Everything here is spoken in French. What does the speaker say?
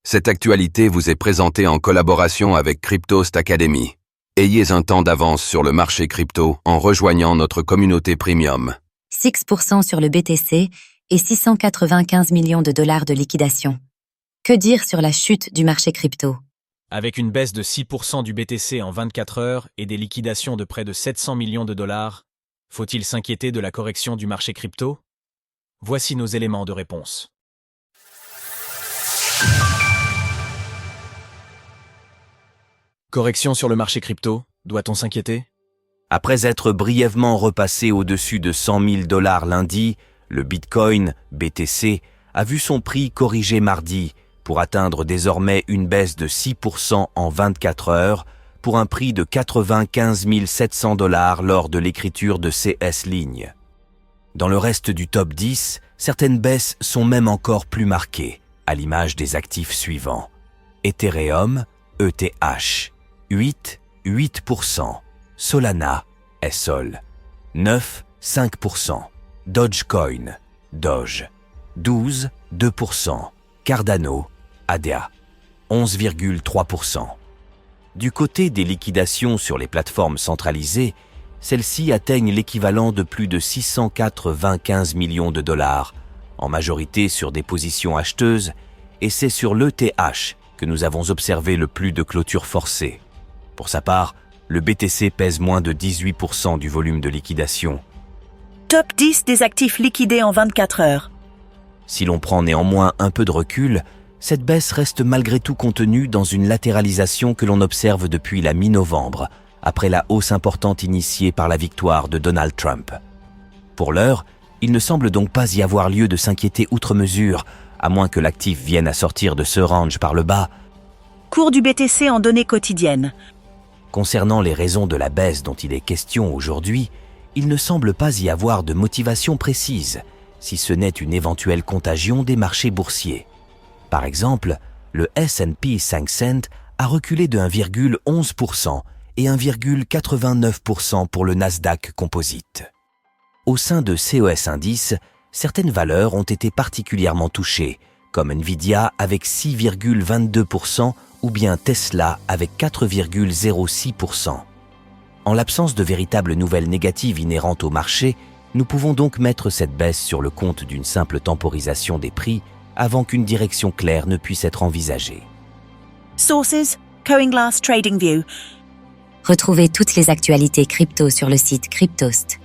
Cette actualité vous est présentée en collaboration avec Cryptost Academy. Ayez un temps d'avance sur le marché crypto en rejoignant notre communauté premium. 6% sur le BTC et 695 millions de dollars de liquidation. Que dire sur la chute du marché crypto? Avec une baisse de 6% du BTC en 24 heures et des liquidations de près de 700 millions de dollars, faut-il s'inquiéter de la correction du marché crypto? Voici nos éléments de réponse. Correction sur le marché crypto, doit-on s'inquiéter? Après être brièvement repassé au-dessus de 100 000 dollars lundi, le Bitcoin, BTC, a vu son prix corriger mardi pour atteindre désormais une baisse de 6% en 24 heures pour un prix de 95 700 dollars lors de l'écriture de CS Ligne. Dans le reste du top 10, certaines baisses sont même encore plus marquées, à l'image des actifs suivants. Ethereum, ETH, 8%. Solana, SOL, 5%. Dogecoin, Doge, 2%. Cardano, ADA, 11,3%. Du côté des liquidations sur les plateformes centralisées, celles-ci atteignent l'équivalent de plus de 695 millions de dollars, en majorité sur des positions acheteuses, et c'est sur l'ETH que nous avons observé le plus de clôtures forcées. Pour sa part, le BTC pèse moins de 18% du volume de liquidation. Top 10 des actifs liquidés en 24 heures. Si l'on prend néanmoins un peu de recul, cette baisse reste malgré tout contenue dans une latéralisation que l'on observe depuis la mi-novembre, après la hausse importante initiée par la victoire de Donald Trump. Pour l'heure, il ne semble donc pas y avoir lieu de s'inquiéter outre mesure, à moins que l'actif vienne à sortir de ce range par le bas. Cours du BTC en données quotidiennes. Concernant les raisons de la baisse dont il est question aujourd'hui, il ne semble pas y avoir de motivation précise, si ce n'est une éventuelle contagion des marchés boursiers. Par exemple, le S&P 500 a reculé de 1,11% et 1,89% pour le Nasdaq Composite. Au sein de CES Indice, certaines valeurs ont été particulièrement touchées, comme Nvidia avec 6,22% ou bien Tesla avec 4,06%. En l'absence de véritables nouvelles négatives inhérentes au marché, nous pouvons donc mettre cette baisse sur le compte d'une simple temporisation des prix avant qu'une direction claire ne puisse être envisagée. Sources, CoinGlass TradingView. Retrouvez toutes les actualités crypto sur le site cryptost.fr.